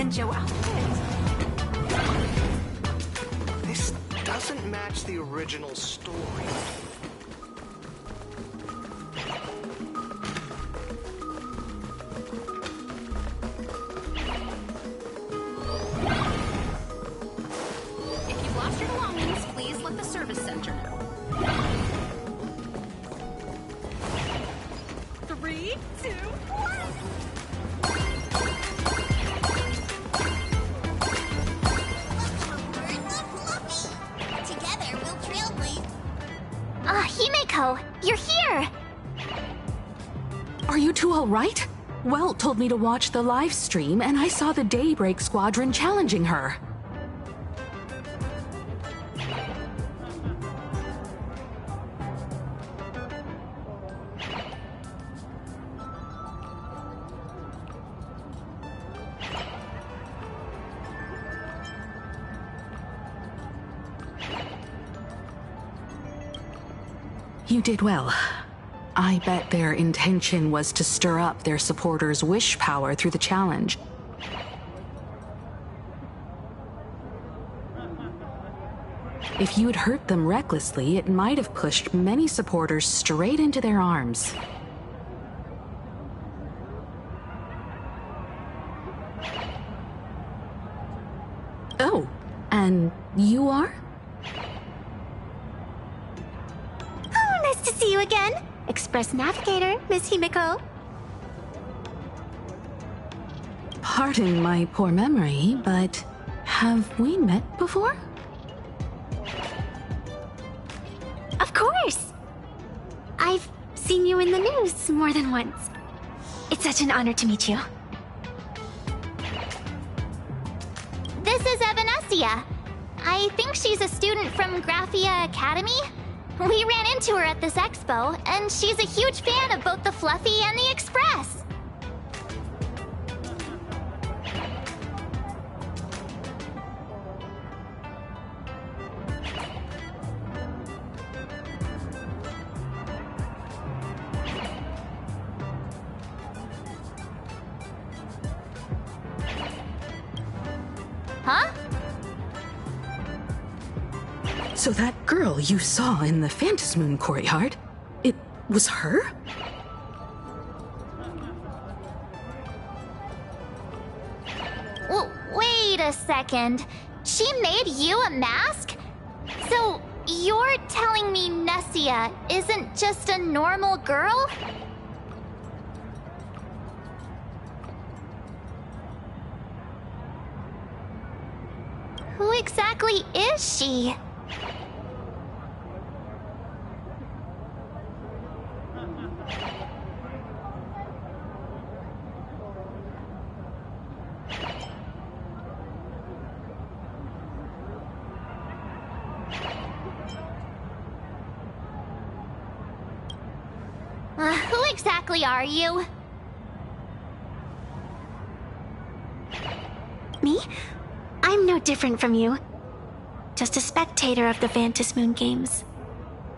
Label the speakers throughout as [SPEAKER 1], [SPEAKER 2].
[SPEAKER 1] banjo outfit.
[SPEAKER 2] This doesn't match the original story.
[SPEAKER 1] If you've lost your belongings, please let the service center know. 3, 2, 1.
[SPEAKER 3] Together, we'll trailblaze.
[SPEAKER 4] Himeko, you're here!
[SPEAKER 5] Are you two all right? Welt told me to watch the live stream, and I saw the Daybreak Squadron challenging her. You did well. I bet their intention was to stir up their supporters' wish power through the challenge. If you'd hurt them recklessly, it might have pushed many supporters straight into their arms. Oh, and you are?
[SPEAKER 4] Oh, nice to see you again. Express Navigator, Miss Himeko.
[SPEAKER 5] Pardon my poor memory, but have we met before?
[SPEAKER 4] Of course! I've seen you in the news more than once. It's such an honor to meet you.
[SPEAKER 3] This is Evanescia. I think she's a student from Graphia Academy. We ran into her at this expo, and she's a huge fan of both the Fluffy and the Express. Huh?
[SPEAKER 5] So that girl you saw in the Phantasmoon courtyard, it was her?
[SPEAKER 3] Well, wait a second. She made you a mask? So, you're telling me Nessia isn't just a normal girl? Who exactly is she? Who exactly are you?
[SPEAKER 4] Me? I'm no different from you. Just a spectator of the Phantasmoon games.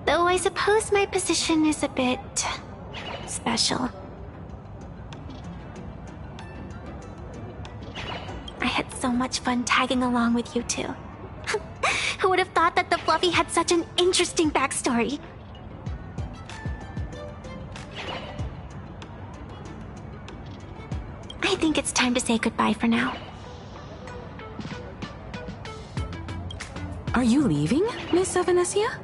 [SPEAKER 4] Though I suppose my position is a bit special. I had so much fun tagging along with you two. Who would have thought that the Fluffy had such an interesting backstory? I think it's time to say goodbye for now.
[SPEAKER 5] Are you leaving, Miss Evanescia?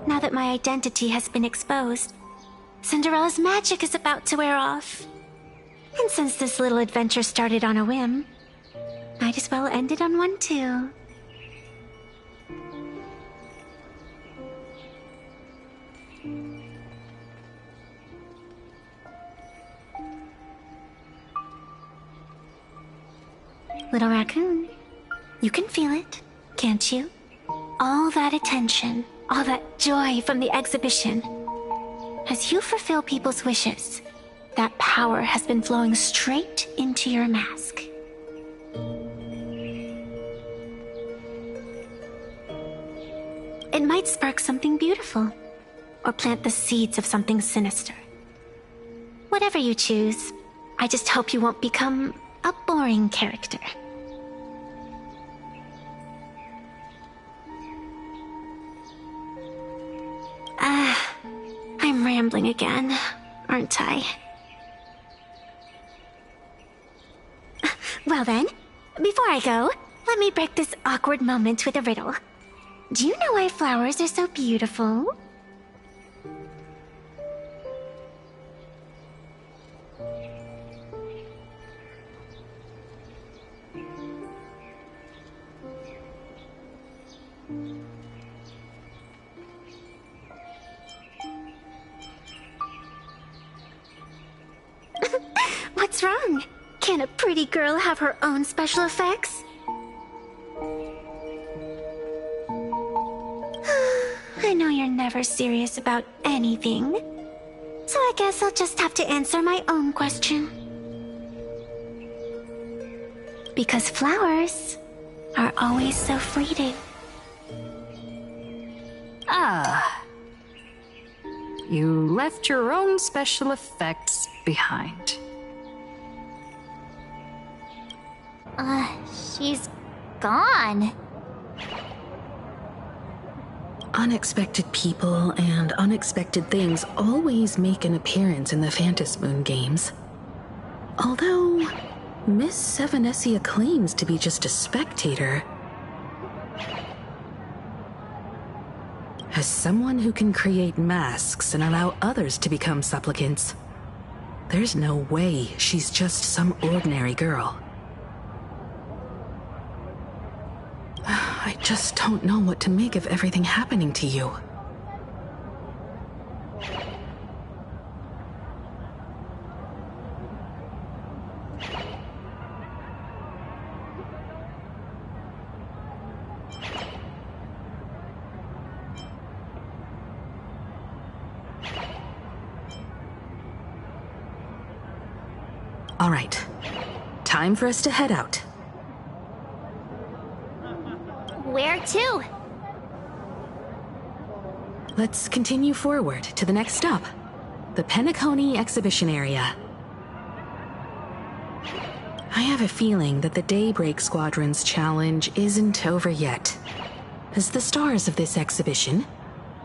[SPEAKER 4] Now that my identity has been exposed, Cinderella's magic is about to wear off. And since this little adventure started on a whim, might as well end it on one too. Little raccoon, you can feel it, can't you? All that attention, all that joy from the exhibition. As you fulfill people's wishes, that power has been flowing straight into your mask. It might spark something beautiful, or plant the seeds of something sinister. Whatever you choose, I just hope you won't become a boring character. I'm rambling again, aren't I? Well then, before I go, let me break this awkward moment with a riddle. Do you know why flowers are so beautiful? What's wrong? Can a pretty girl have her own special effects? I know you're never serious about anything, so I guess I'll just have to answer my own question. Because flowers are always so fleeting.
[SPEAKER 5] Ah. You left your own special effects behind.
[SPEAKER 3] She's gone.
[SPEAKER 5] Unexpected people and unexpected things always make an appearance in the Phantasmoon games. Although, Miss Evanescia claims to be just a spectator. As someone who can create masks and allow others to become supplicants, there's no way she's just some ordinary girl. I just don't know what to make of everything happening to you. All right, time for us to head out.
[SPEAKER 3] Where to?
[SPEAKER 5] Let's continue forward to the next stop, the Penacony exhibition area. I have a feeling that the Daybreak Squadron's challenge isn't over yet. As the stars of this exhibition,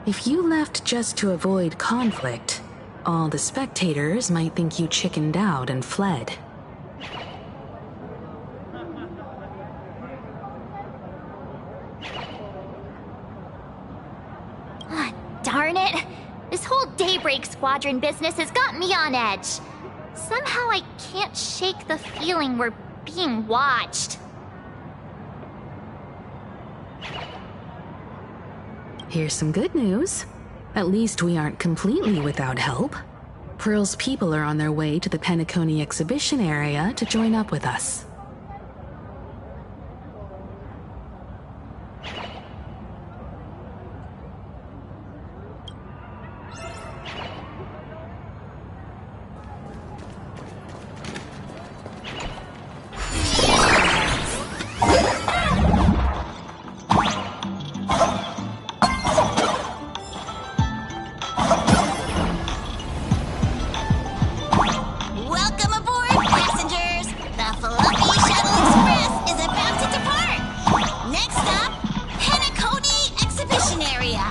[SPEAKER 5] if you left just to avoid conflict, all the spectators might think you chickened out and fled.
[SPEAKER 3] Darn it! This whole Daybreak Squadron business has got me on edge. Somehow I can't shake the feeling we're being watched.
[SPEAKER 5] Here's some good news. At least we aren't completely without help. Pearl's people are on their way to the Penacony exhibition area to join up with us.
[SPEAKER 1] Welcome aboard, passengers! The Fluffy Shuttle Express is about to depart! Next stop, Penacony Exhibition Area!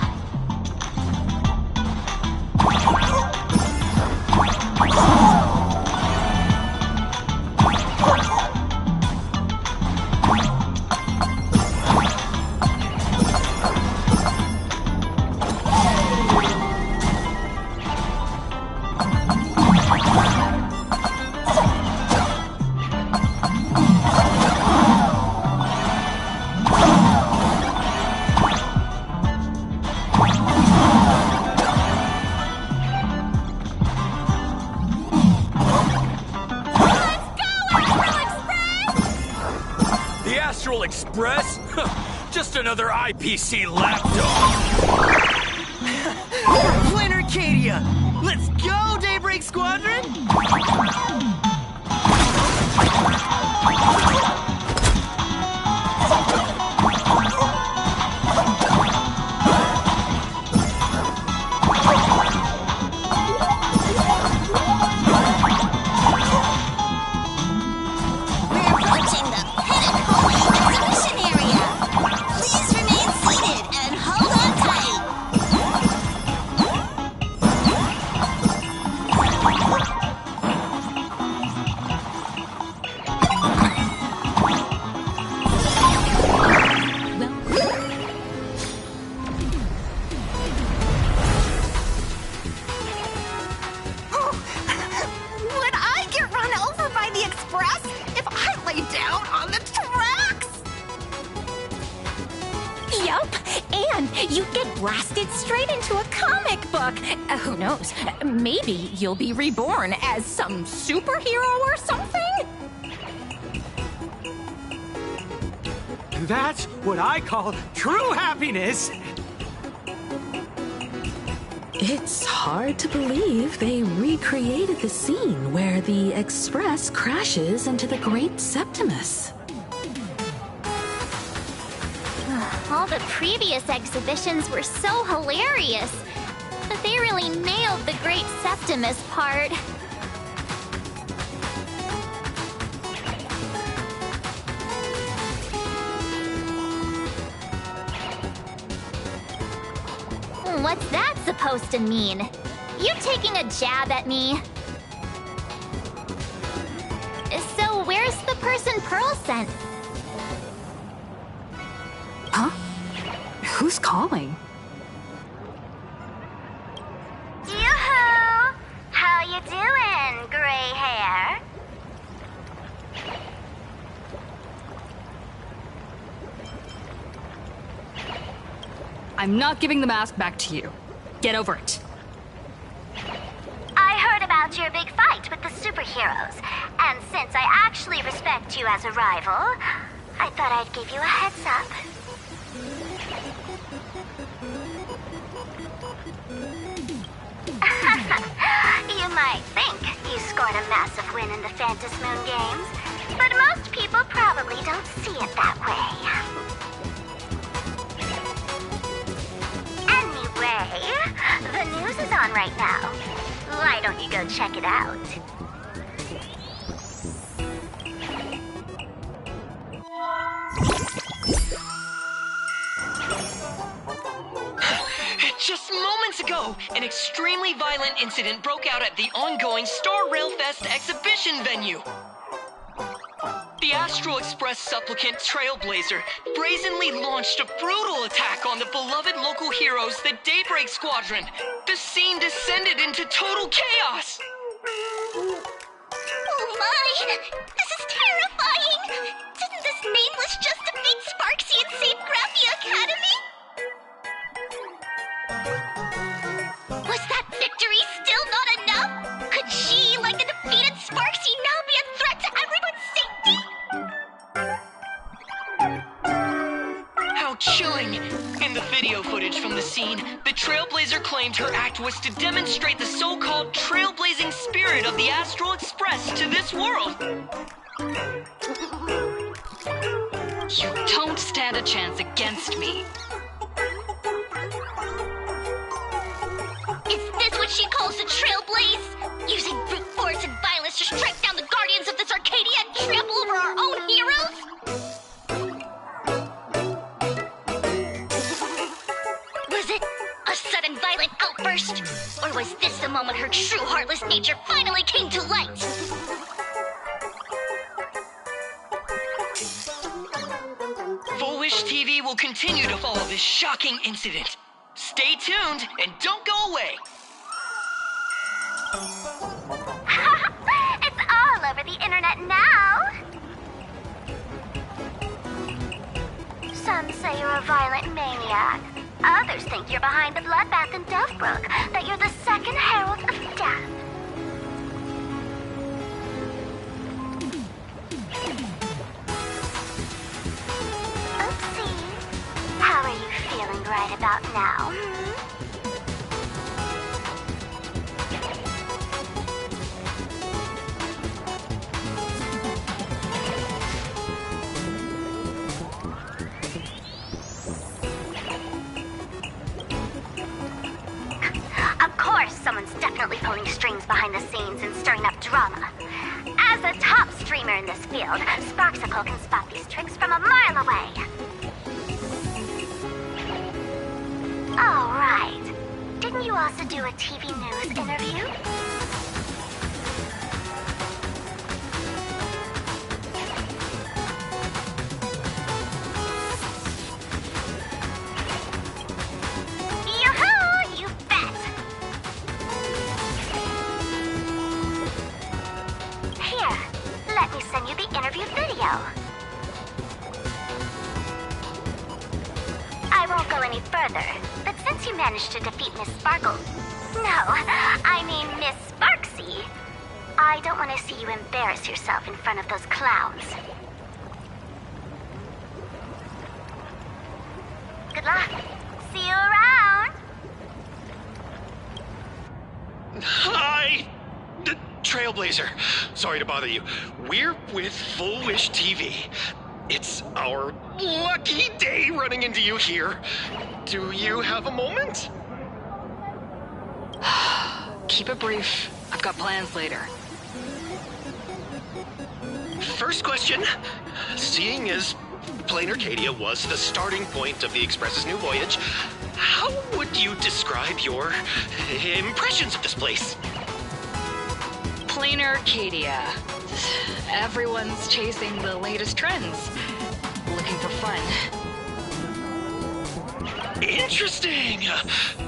[SPEAKER 6] The Astral Express? Just another IPC lapdog.
[SPEAKER 7] Plain Arcadia! Let's go, Daybreak Squadron!
[SPEAKER 8] you'd get blasted straight into a comic book. Who knows? Maybe you'll be reborn as some superhero or something?
[SPEAKER 9] That's what I call true happiness!
[SPEAKER 5] It's hard to believe they recreated the scene where the Express crashes into the Great Septimus.
[SPEAKER 3] All the previous exhibitions were so hilarious, but they really nailed the Great Septimus part. What's that supposed to mean? You taking a jab at me? So where's the person Pearl sent?
[SPEAKER 5] Huh? Who's calling?
[SPEAKER 3] Yoo-hoo! How you doing, gray hair?
[SPEAKER 8] I'm not giving the mask back to you. Get over it.
[SPEAKER 3] I heard about your big fight with the superheroes, and since I actually respect you as a rival, I thought I'd give you a heads up. You might think you scored a massive win in the Phantom Moon games, but most people probably don't see it that way. Anyway, the news is on right now. Why don't you go check it out?
[SPEAKER 7] Just moments ago, an extremely violent incident broke out at the ongoing Star Rail Fest exhibition venue. The Astral Express supplicant Trailblazer brazenly launched a brutal attack on the beloved local heroes, the Daybreak Squadron. The scene descended into total chaos.
[SPEAKER 3] Oh my! This is terrifying! Didn't this nameless just defeat Sparksy and save Graphia Academy? Was that victory still not enough? Could she, like a defeated Sparksy, now be a threat to everyone's safety?
[SPEAKER 7] How chilling! In the video footage from the scene, the Trailblazer claimed her act was to demonstrate the so-called trailblazing spirit of the Astral Express to this world.
[SPEAKER 8] You don't stand a chance against me.
[SPEAKER 3] Is this what she calls a trailblaze? Using brute force and violence to strike down the guardians of this Arcadia and trample over our own heroes? Was it a sudden violent outburst? Or was this the moment her true heartless nature finally came to light?
[SPEAKER 7] Foolish TV will continue to follow this shocking incident. Stay tuned and don't go away.
[SPEAKER 3] It's all over the internet now. Some say you're a violent maniac. Others think you're behind the bloodbath in Delftbrook, that you're the second herald of death. Oopsie. How are you feeling right about now? Of course, someone's definitely pulling strings behind the scenes and stirring up drama. As a top streamer in this field, Sparksicle can spot these tricks from a mile away. All right. Didn't you also do a TV news interview? Yoo-hoo! You bet! Here, let me send you the interview video. I won't go any further together. But since you managed to defeat Miss Sparkle... No, I mean Miss Sparksy. I don't want to see you embarrass yourself in front of those clowns. Good luck. See you around.
[SPEAKER 2] Hi! Trailblazer. Sorry to bother you. We're with Full Wish TV. It's our lucky day running into you here. Do you have a moment?
[SPEAKER 7] Keep it brief. I've got plans later.
[SPEAKER 2] First question. Seeing as Plain Arcadia was the starting point of the Express's new voyage, how would you describe your impressions of this place?
[SPEAKER 7] Plain Arcadia. Everyone's chasing the latest trends. Looking for fun.
[SPEAKER 2] Interesting!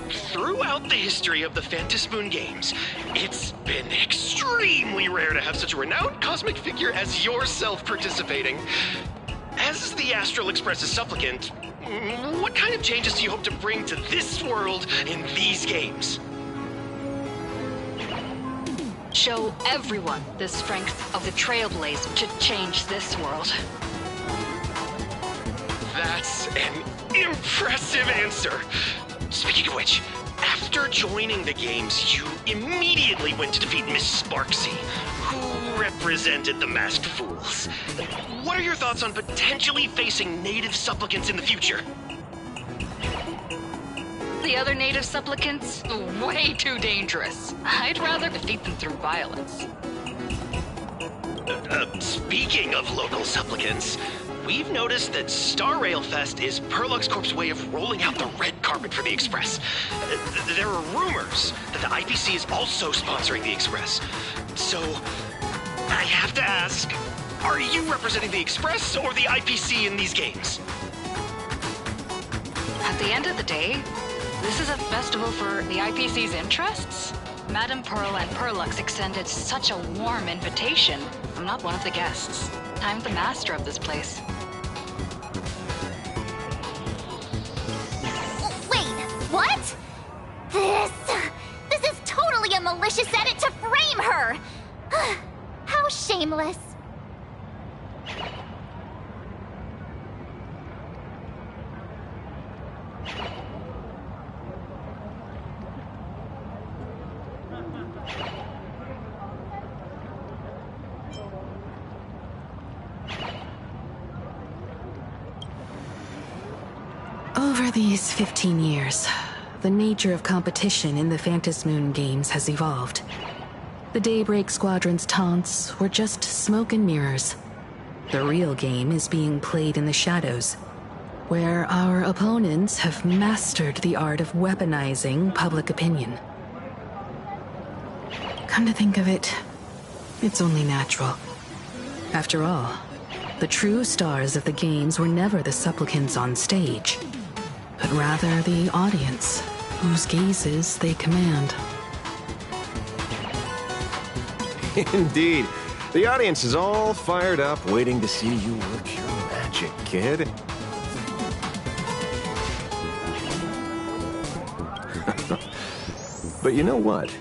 [SPEAKER 2] Throughout the history of the Phantasmoon games, it's been extremely rare to have such a renowned cosmic figure as yourself participating. As the Astral Express's supplicant, what kind of changes do you hope to bring to this world in these games?
[SPEAKER 7] Show everyone the strength of the Trailblazer to change this world.
[SPEAKER 2] That's an impressive answer. Speaking of which, after joining the games, you immediately went to defeat Miss Sparksy, who represented the Masked Fools. What are your thoughts on potentially facing native supplicants in the future?
[SPEAKER 7] The other native supplicants? Way too dangerous. I'd rather defeat them through violence.
[SPEAKER 2] Speaking of local supplicants, we've noticed that Star Rail Fest is Perlux Corp's way of rolling out the red carpet for the Express. There are rumors that the IPC is also sponsoring the Express. So, I have to ask, are you representing the Express or the IPC in these games?
[SPEAKER 7] At the end of the day, this is a festival for the IPC's interests. Madame Pearl and Perlux extended such a warm invitation. I'm not one of the guests. I'm the master of this place.
[SPEAKER 3] Wait, what? This is totally a malicious edit to frame her! How shameless.
[SPEAKER 5] Over these 15 years, the nature of competition in the Phantasmoon games has evolved. The Daybreak Squadron's taunts were just smoke and mirrors. The real game is being played in the shadows, where our opponents have mastered the art of weaponizing public opinion. Come to think of it, it's only natural. After all, the true stars of the games were never the supplicants on stage, but rather the audience, whose gazes they command.
[SPEAKER 10] Indeed. The audience is all fired up, waiting to see you work your magic, kid. But you know what?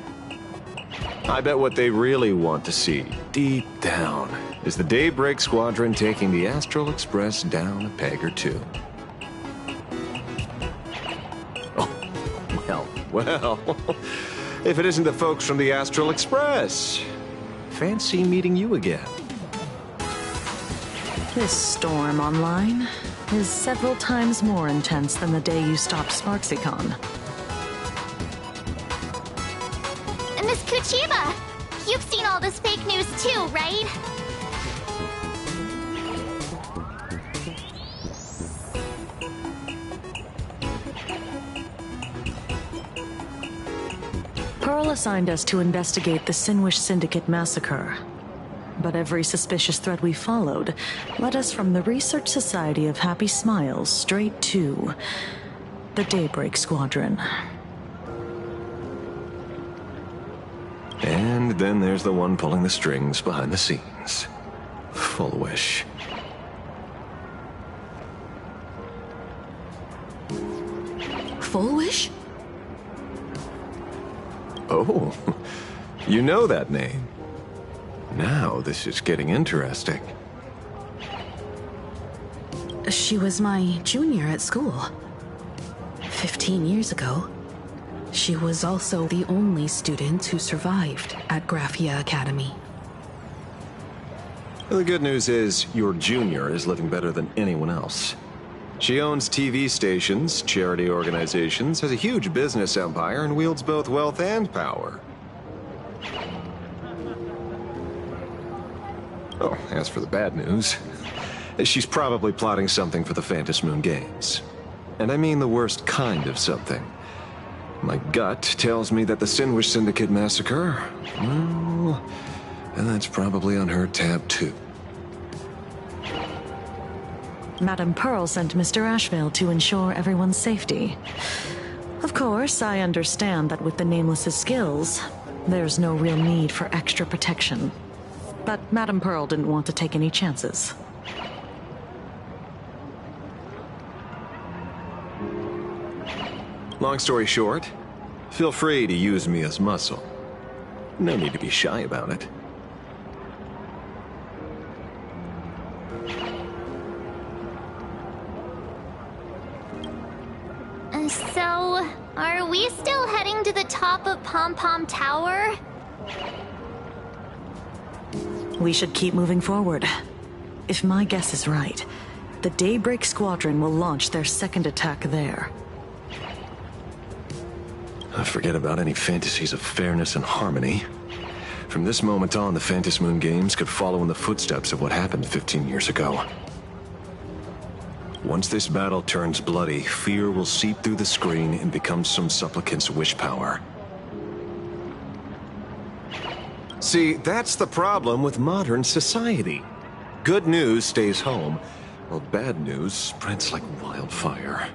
[SPEAKER 10] I bet what they really want to see, deep down, is the Daybreak Squadron taking the Astral Express down a peg or two. Well, if it isn't the folks from the Astral Express. Fancy meeting you again.
[SPEAKER 11] This storm online is several times more intense than the day you stopped SparksyCon.
[SPEAKER 3] Miss Kuchiba, you've seen all this fake news too, right?
[SPEAKER 11] Pearl assigned us to investigate the Sinwish Syndicate massacre. But every suspicious thread we followed led us from the Research Society of Happy Smiles straight to the Daybreak Squadron.
[SPEAKER 10] And then there's the one pulling the strings behind the scenes. Full Wish.
[SPEAKER 5] full wish?
[SPEAKER 10] Oh, you know that name. Now this is getting interesting.
[SPEAKER 5] She was my junior at school. 15 years ago. She was also the only student who survived at Graphia Academy.
[SPEAKER 10] The good news is, your junior is living better than anyone else. She owns TV stations, charity organizations, has a huge business empire, and wields both wealth and power. Oh, as for the bad news, she's probably plotting something for the Phantom Moon Games. And I mean the worst kind of something. My gut tells me that the Sinwish Syndicate massacre, well, and that's probably on her tab too.
[SPEAKER 11] Madame Pearl sent Mr. Ashvale to ensure everyone's safety. Of course, I understand that with the Nameless's skills, there's no real need for extra protection. But Madame Pearl didn't want to take any chances.
[SPEAKER 10] Long story short, feel free to use me as muscle. No need to be shy about it.
[SPEAKER 3] So, are we still heading to the top of Pom Pom Tower?
[SPEAKER 11] We should keep moving forward. If my guess is right, the Daybreak Squadron will launch their second attack there.
[SPEAKER 10] Forget about any fantasies of fairness and harmony. From this moment on, the Phantom Moon Games could follow in the footsteps of what happened 15 years ago. Once this battle turns bloody, fear will seep through the screen and become some supplicant's wish power. See, that's the problem with modern society. Good news stays home, while bad news spreads like wildfire.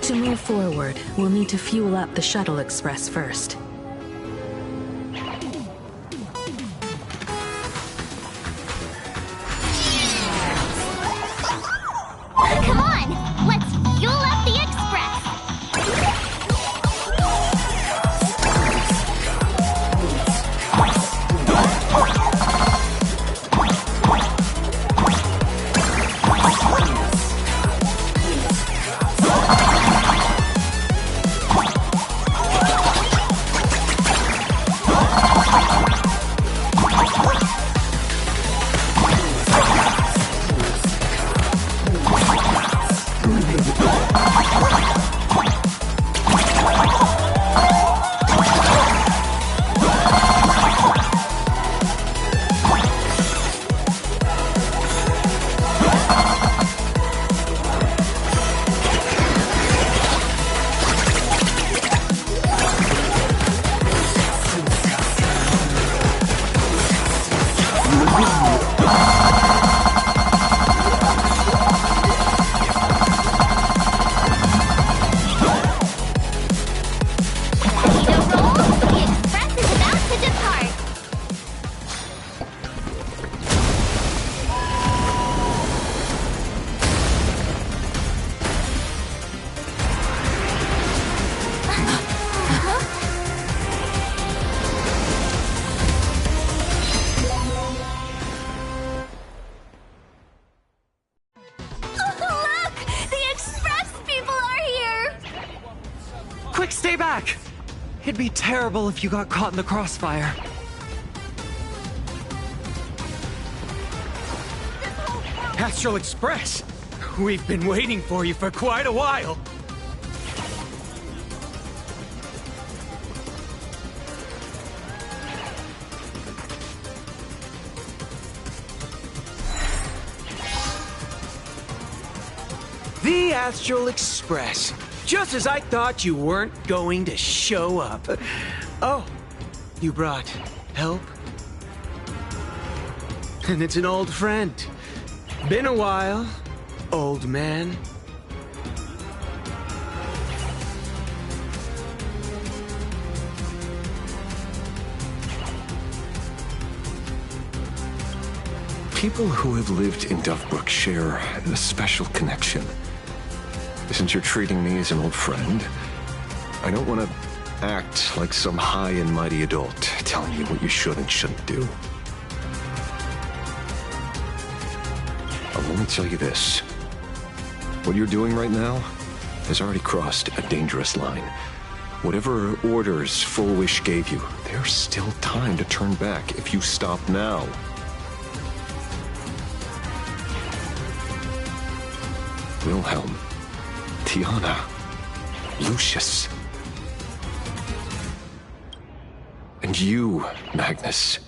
[SPEAKER 5] To move forward, we'll need to fuel up the Shuttle Express first.
[SPEAKER 3] Come on! Let's fuel up the Express!
[SPEAKER 9] Stay back! It'd be terrible if you got caught in the crossfire. Astral Express! We've been waiting for you for quite a while. The Astral Express. Just as I thought you weren't going to show up. Oh, you brought help? And it's an old friend. Been a while, old man.
[SPEAKER 10] people who have lived in Dovebrook share a special connection. Since you're treating me as an old friend, I don't want to act like some high and mighty adult telling you what you should and shouldn't do. I'll only tell you this. What you're doing right now has already crossed a dangerous line. Whatever orders Full Wish gave you, there's still time to turn back if you stop now. Wilhelm, Tiana, Lucius. And you, Magnus.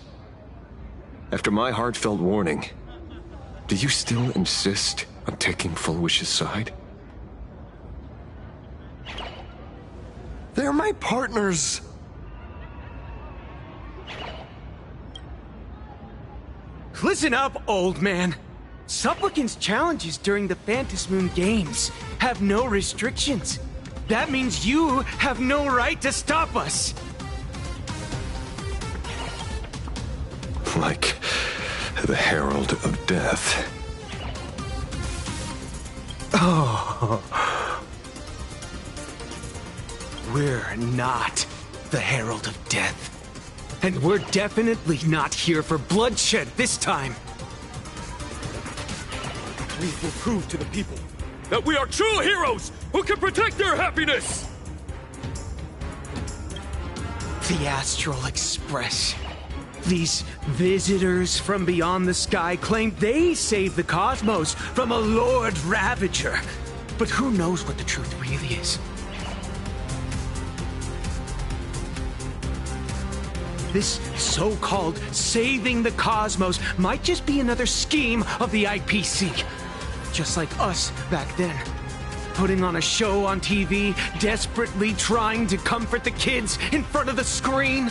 [SPEAKER 10] After my heartfelt warning, do you still insist on taking Full Wish's side?
[SPEAKER 12] They're my partners.
[SPEAKER 9] Listen up, old man. Supplicants' challenges during the Phantasmoon Games have no restrictions. That means you have no right to stop us.
[SPEAKER 10] Like the Herald of Death.
[SPEAKER 9] Oh. We're not the Herald of Death. And we're definitely not here for bloodshed this time.
[SPEAKER 6] We will prove to the people that we are true heroes who can protect their happiness!
[SPEAKER 9] The Astral Express. These visitors from beyond the sky claim they saved the cosmos from a Lord Ravager. But who knows what the truth really is? This so-called saving the cosmos might just be another scheme of the IPC. Just like us back then. Putting on a show on TV, desperately trying to comfort the kids in front of the screen.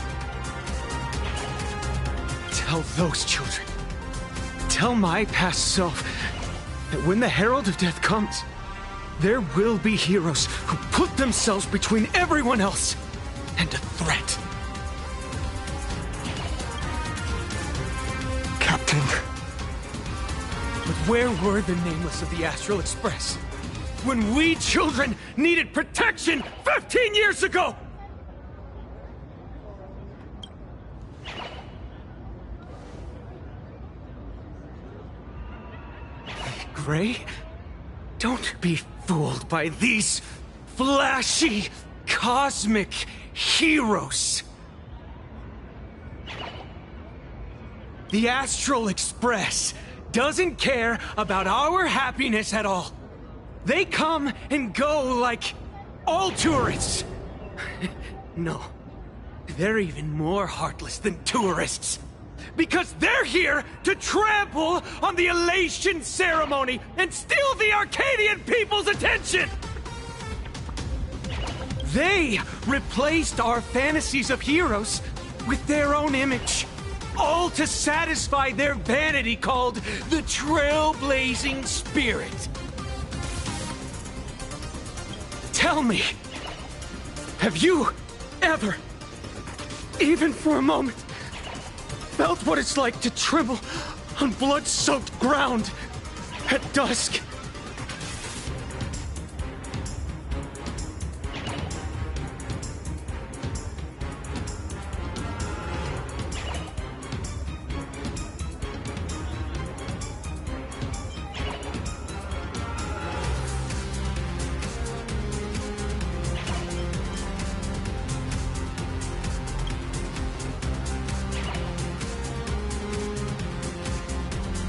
[SPEAKER 9] Tell those children, tell my past self, that when the Herald of Death comes, there will be heroes who put themselves between everyone else and a threat.
[SPEAKER 12] Captain.
[SPEAKER 9] But where were the nameless of the Astral Express? When we children needed protection 15 years ago! Gray, don't be fooled by these flashy, cosmic heroes. The Astral Express doesn't care about our happiness at all. They come and go like all tourists. No, they're even more heartless than tourists. Because they're here to trample on the elation ceremony and steal the Arcadian people's attention! They replaced our fantasies of heroes with their own image. All to satisfy their vanity called the Trailblazing Spirit. Tell me, have you ever, even for a moment, felt what it's like to tremble on blood-soaked ground at dusk?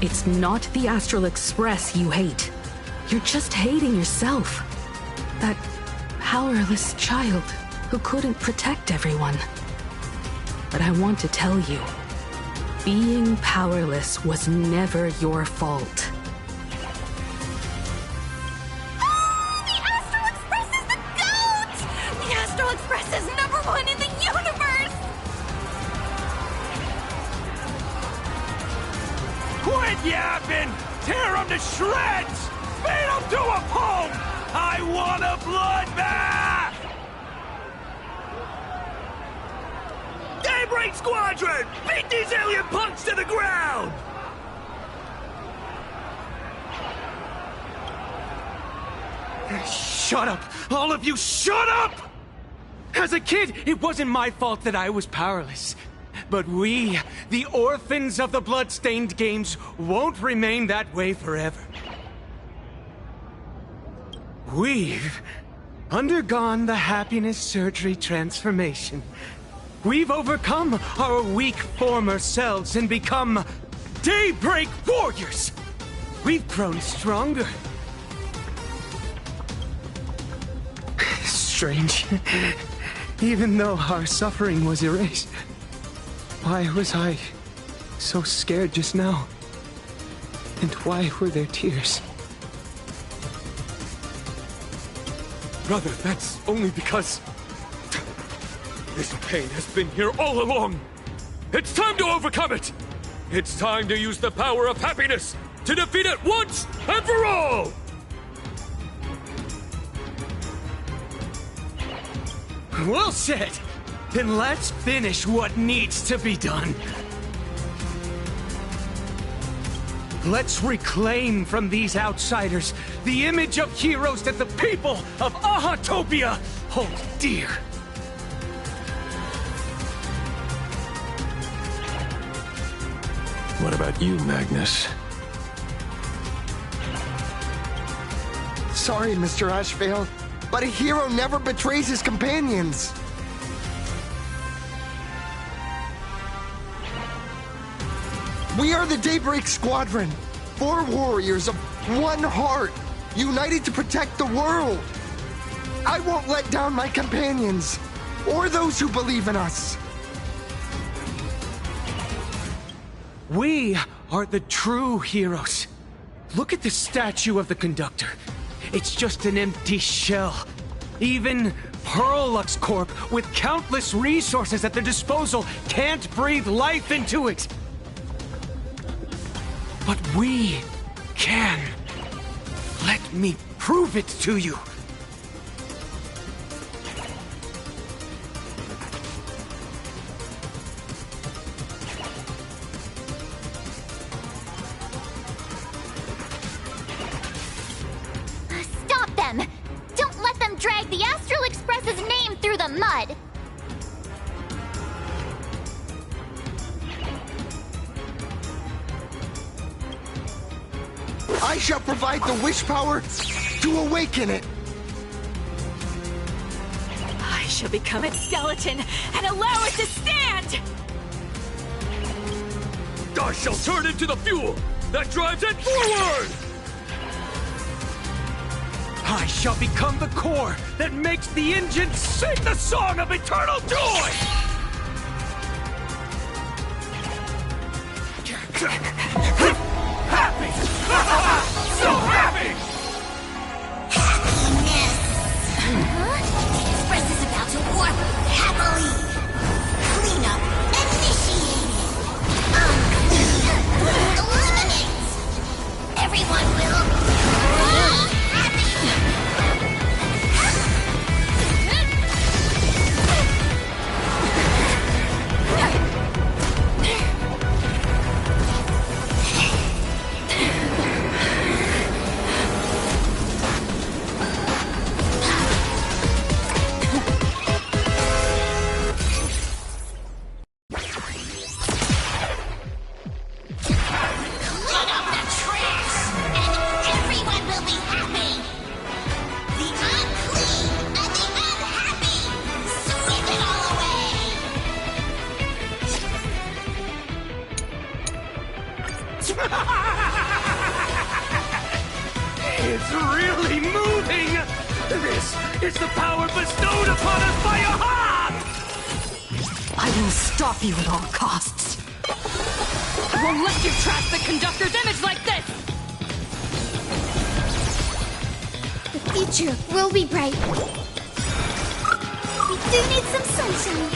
[SPEAKER 5] It's not the Astral Express you hate. You're just hating yourself. That powerless child who couldn't protect everyone. But I want to tell you, being powerless was never your fault.
[SPEAKER 8] The Astral Express is the GOAT! The Astral Express is #1 in the universe!
[SPEAKER 9] Quit yapping! Tear them to shreds! Beat them to a pulp! I want a bloodbath!
[SPEAKER 6] Daybreak Squadron! Beat these alien punks to the ground!
[SPEAKER 9] Shut up! All of you, shut up! As a kid, it wasn't my fault that I was powerless. But we, the orphans of the blood-stained games, won't remain that way forever. We've undergone the happiness surgery transformation. We've overcome our weak former selves and become Daybreak Warriors! We've grown stronger. Strange. Even though our suffering was erased, why was I so scared just now? And why were there tears?
[SPEAKER 6] Brother, that's only because... this pain has been here all along. It's time to overcome it! It's time to use the power of happiness to defeat it once and for all!
[SPEAKER 9] Well said! Then let's finish what needs to be done. Let's reclaim from these outsiders the image of heroes that the people of Ahatopia hold dear.
[SPEAKER 10] What about you, Magnus?
[SPEAKER 12] Sorry, Mr. Ashvale, but a hero never betrays his companions. We are the Daybreak Squadron, 4 warriors of one heart, united to protect the world. I won't let down my companions, or those who believe in us.
[SPEAKER 9] We are the true heroes. Look at the statue of the conductor. It's just an empty shell. Even Perlux Corp, with countless resources at their disposal, can't breathe life into it. But we can. Let me prove it to you.
[SPEAKER 3] Stop them! Don't let them drag the Astral Express's name through the mud!
[SPEAKER 12] I shall provide the wish power to awaken it.
[SPEAKER 8] I shall become its skeleton and allow it to stand!
[SPEAKER 6] I shall turn into the fuel that drives it forward!
[SPEAKER 9] I shall become the core that makes the engine sing the song of eternal joy! Happy! So happy!
[SPEAKER 1] Happiness! Express is about to warp happily! Cleanup initiated! Eliminate! Everyone will... happy! Clean up the trash, and everyone will be happy. The unclean and the unhappy, sweep it all away.
[SPEAKER 9] It's really moving! This is the power bestowed upon us by Aha!
[SPEAKER 8] I will stop you at all costs. I won't let you trash the conductor's image like this!
[SPEAKER 3] The future will be bright. We do need some sunshine.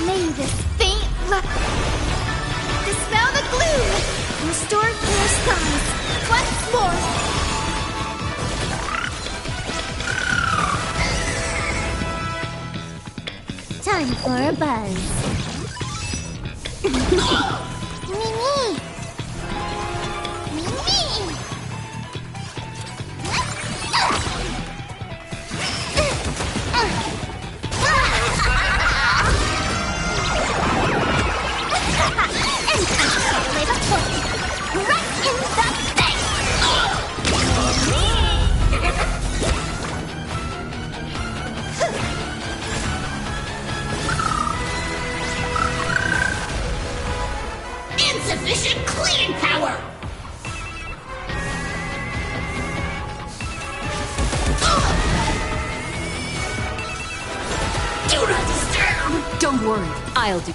[SPEAKER 3] May this faint light dispel the gloom, restore clear skies once more. Time for a buzz. Mimi! Mimi!
[SPEAKER 1] Insufficient cleaning power! Do not disturb!
[SPEAKER 8] Don't worry, I'll do.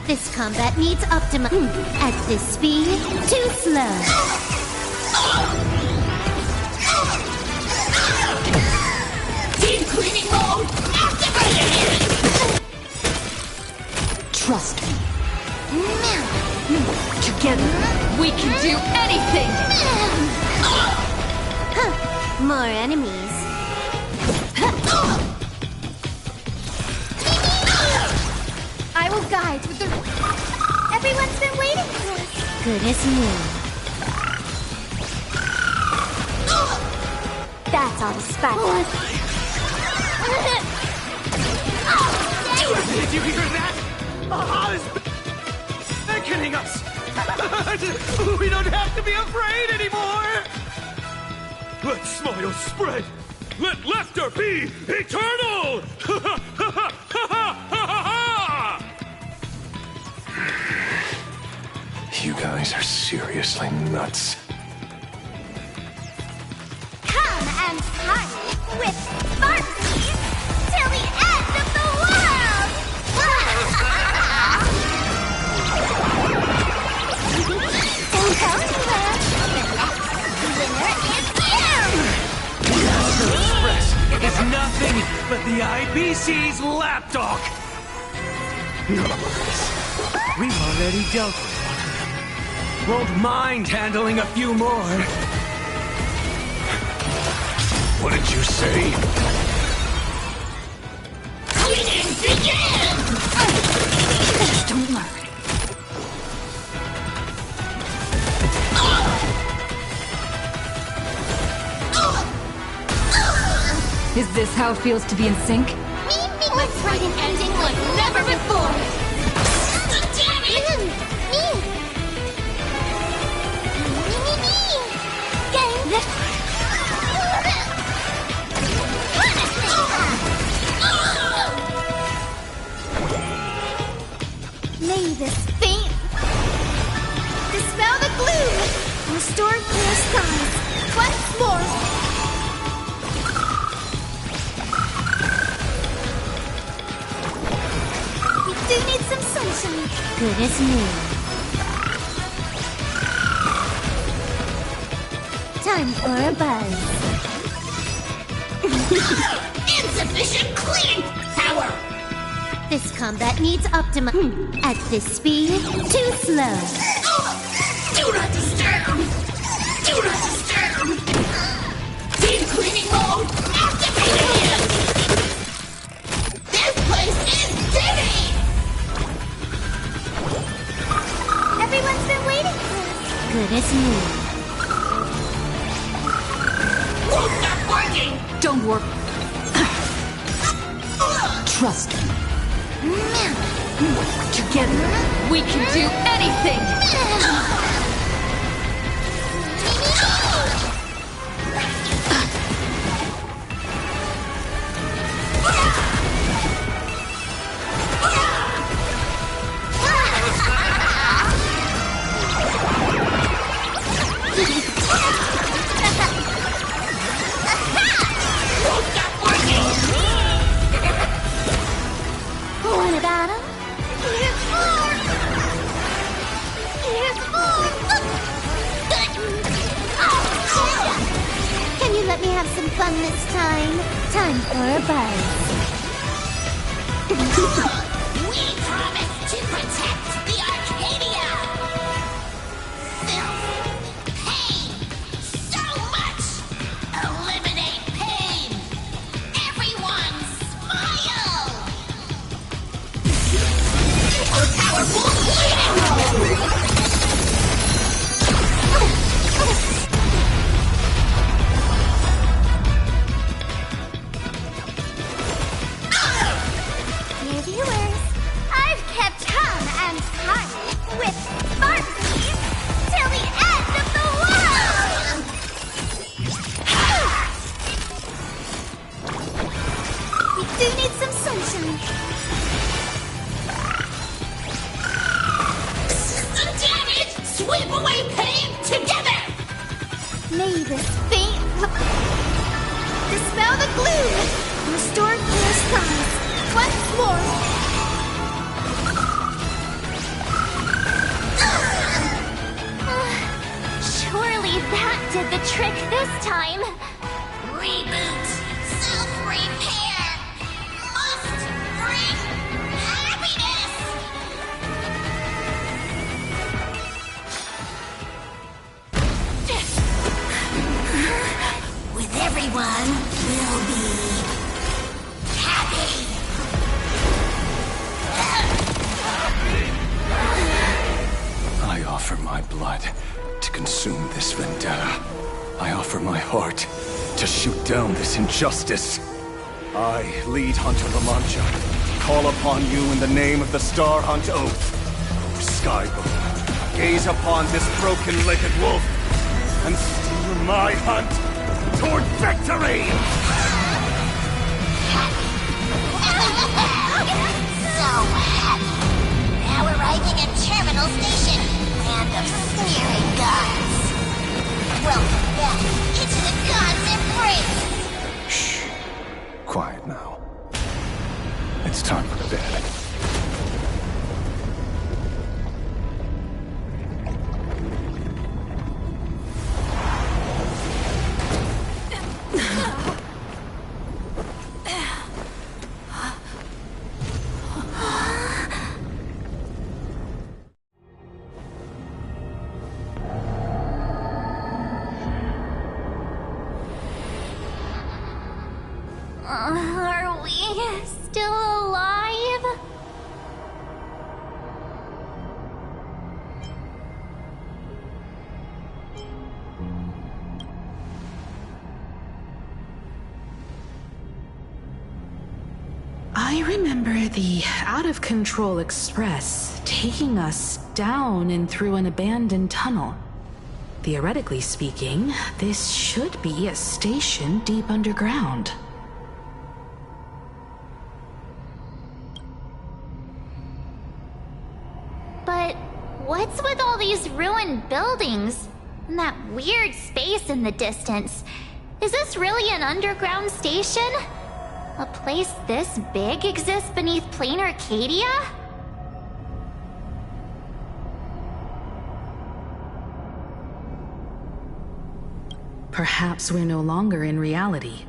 [SPEAKER 1] This combat needs optimum. At this speed, too slow. Deep cleaning mode activated!
[SPEAKER 8] Trust me. Together, we can do anything!
[SPEAKER 1] More enemies. I will guide with the... Everyone's been waiting for us. Goodness me. That's all the sparkle.
[SPEAKER 9] Did you hear that? Aha is beckoning us. We don't have to be afraid anymore.
[SPEAKER 6] Let smile spread! Let laughter be eternal!
[SPEAKER 10] You guys are seriously nuts.
[SPEAKER 1] Come and party with Sparksies till the end of the world! Don't go anywhere. The next winner is you!
[SPEAKER 9] The Astro Express is nothing but the IBC's lapdog. No worries. We've already dealt with one. Won't mind handling a few more.
[SPEAKER 6] What did you say?
[SPEAKER 1] Cleaning begin!
[SPEAKER 8] Just don't learn. Is this how it feels to be in sync?
[SPEAKER 1] Let's write an ending like never before! Damn it! May this faint dispel the gloom, restore clear skies once more. We do need some sunshine. Goodness me. Time for a buzz. Insufficient cleaning power! This combat needs optimum. At this speed, too slow. Do not disturb! Do not disturb! Deep cleaning mode activated! This place is dirty! Everyone's been waiting for us. Goodness me. Won't stop working!
[SPEAKER 8] Don't worry. Trust me. Together, we can do anything!
[SPEAKER 1] What about him? Here's more! Here's more! Can you let me have some fun this time? Time for a buzz. We promise to protect the Arcadia! Filth, pain, so much! Eliminate pain! Everyone smile! Powerful cleaning mode! Here you are.
[SPEAKER 3] Do you need some sunshine?
[SPEAKER 1] System damage! Sweep away pain together!
[SPEAKER 3] May this faint... Dispel the gloom! Restore clear skies. Once more! Surely that did the trick this time.
[SPEAKER 1] Reboot! Self-repair! Must bring happiness! With everyone, we'll be happy!
[SPEAKER 13] I offer my blood to consume this vendetta. I offer my heart to shoot down this injustice. I, lead Hunter La Mancha, call upon you in the name of the Star Hunt Oath. Skybow, gaze upon this broken-legged wolf and steer my hunt toward victory!
[SPEAKER 1] So happy! Now arriving at Terminal Station, land of sneering gods. Welcome back into the gods' embrace!
[SPEAKER 13] Shh. Quiet now. It's time for bed.
[SPEAKER 3] Are we still alive?
[SPEAKER 5] I remember the out-of-control express taking us down and through an abandoned tunnel. Theoretically speaking, this should be a station deep underground.
[SPEAKER 3] But what's with all these ruined buildings? And that weird space in the distance? Is this really an underground station? A place this big exists beneath plain Arcadia?
[SPEAKER 5] Perhaps we're no longer in reality.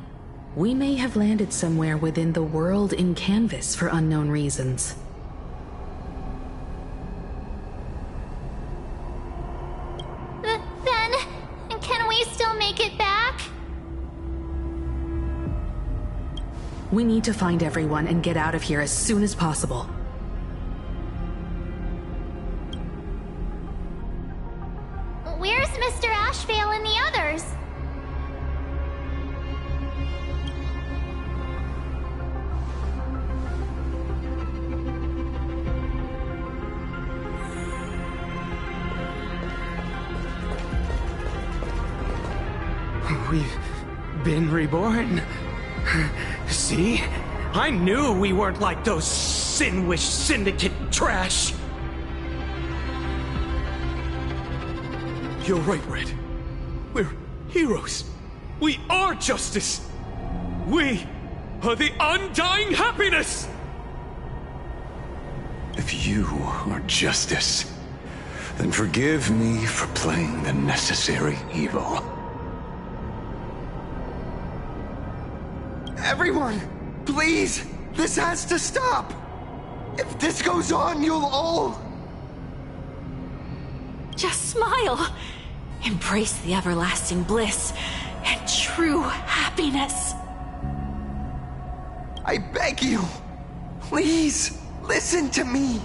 [SPEAKER 5] We may have landed somewhere within the world in canvas for unknown reasons.
[SPEAKER 3] Then, can we still make it back?
[SPEAKER 5] We need to find everyone and get out of here as soon as possible.
[SPEAKER 3] Where's Mr. Ashvale and the others?
[SPEAKER 9] We've been reborn. See? I knew we weren't like those Sinwish Syndicate trash.
[SPEAKER 6] You're right, Red. We're heroes. We are justice. We are the undying happiness!
[SPEAKER 13] If you are justice, then forgive me for playing the necessary evil.
[SPEAKER 12] Everyone, please! This has to stop! If this goes on, you'll all...
[SPEAKER 8] Just smile. Embrace the everlasting bliss and true happiness.
[SPEAKER 12] I beg you, please, listen to me.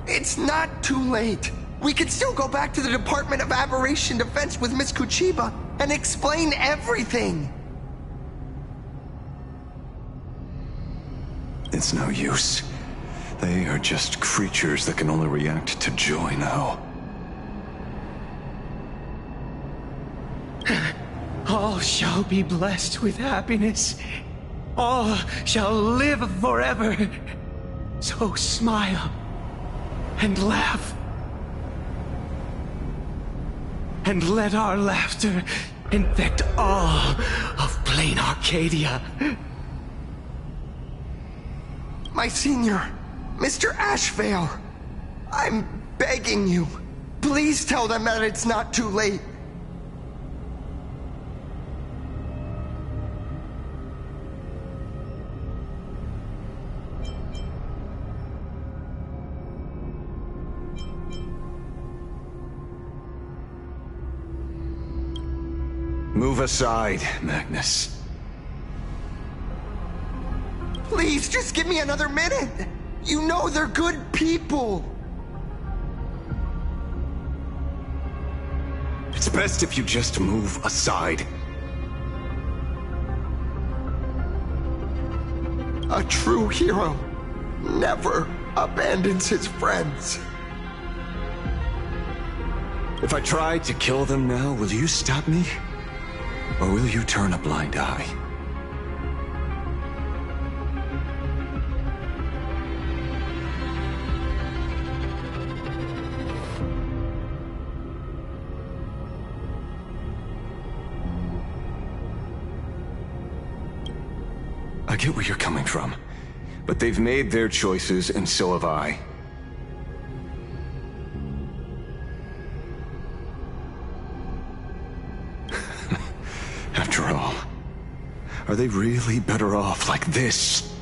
[SPEAKER 12] It's not too late. We can still go back to the Department of Aberration Defense with Miss Kuchiba and explain everything.
[SPEAKER 13] It's no use. They are just creatures that can only react to joy now.
[SPEAKER 9] All shall be blessed with happiness. all shall live forever. So smile and laugh. And let our laughter infect all of plain Arcadia.
[SPEAKER 12] My senior, Mr. Ashvale, I'm begging you. Please tell them that it's not too late.
[SPEAKER 13] Move aside, Magnus.
[SPEAKER 12] Please, just give me another minute. You know they're good people.
[SPEAKER 13] It's best if you just move aside.
[SPEAKER 12] A true hero never abandons his friends.
[SPEAKER 13] If I try to kill them now, will you stop me? Or will you turn a blind eye? I get where you're coming from, but they've made their choices, and so have I. After all, are they really better off like this?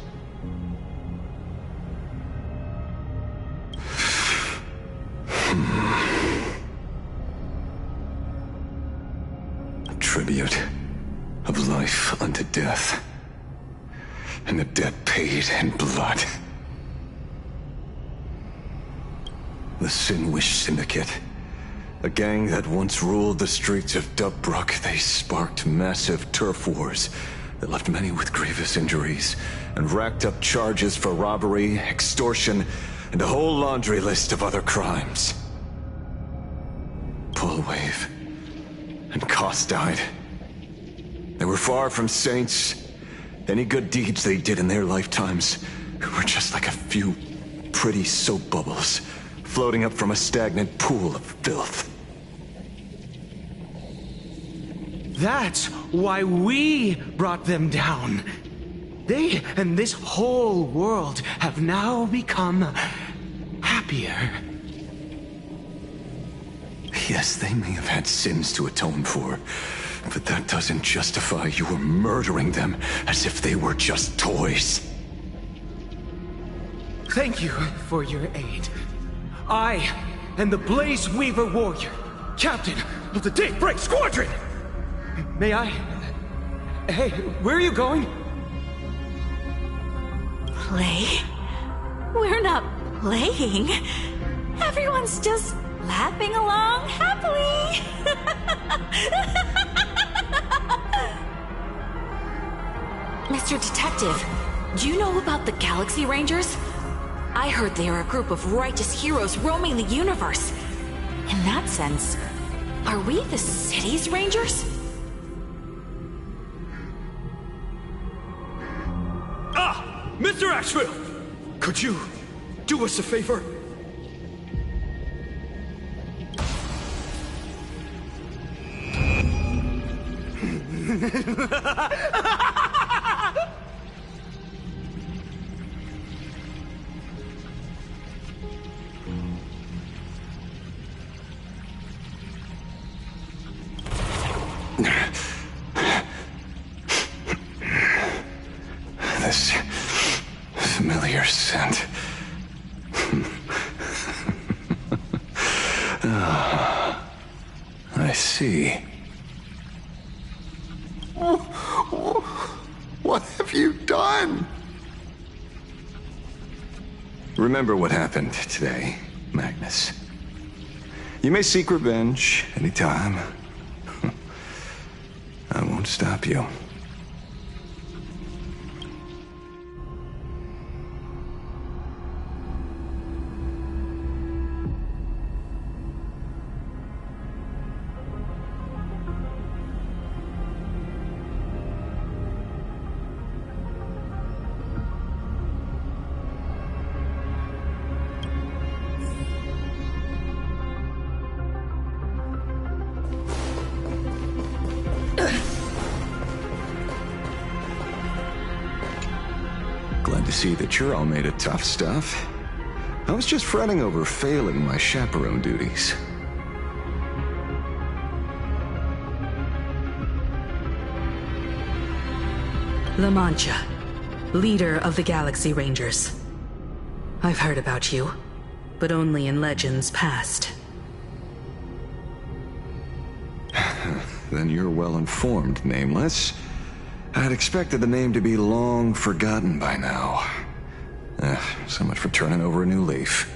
[SPEAKER 13] A tribute of life unto death, and the debt paid in blood. The Sinwish Syndicate. A gang that once ruled the streets of Dubbrook, they sparked massive turf wars that left many with grievous injuries and racked up charges for robbery, extortion, and a whole laundry list of other crimes. Pullwave and Koss died. They were far from saints. Any good deeds they did in their lifetimes were just like a few pretty soap bubbles floating up from a stagnant pool of filth.
[SPEAKER 9] That's why we brought them down. They and this whole world have now become happier.
[SPEAKER 13] Yes, they may have had sins to atone for, but that doesn't justify your murdering them as if they were just toys.
[SPEAKER 9] Thank you for your aid. I am the Blaze Weaver Warrior, captain of the Daybreak Squadron! May I... Hey, where are you going?
[SPEAKER 14] Play? We're not playing. Everyone's just laughing along happily.
[SPEAKER 8] Mr. Detective, do you know about the Galaxy Rangers? I heard they are a group of righteous heroes roaming the universe. In that sense, are we the city's Rangers?
[SPEAKER 6] Ah! Mr. Asheville! Could you do us a favor?
[SPEAKER 13] This familiar scent. I see.
[SPEAKER 12] What have you done?
[SPEAKER 13] Remember what happened today, Magnus. You may seek revenge anytime. I won't stop you.
[SPEAKER 10] to see that you're all made of tough stuff. I was just fretting over failing my chaperone duties.
[SPEAKER 5] La Mancha, leader of the Galaxy Rangers. I've heard about you, but only in legends past.
[SPEAKER 10] Then you're well informed, Nameless. I'd expected the name to be long forgotten by now. So much for turning over a new leaf.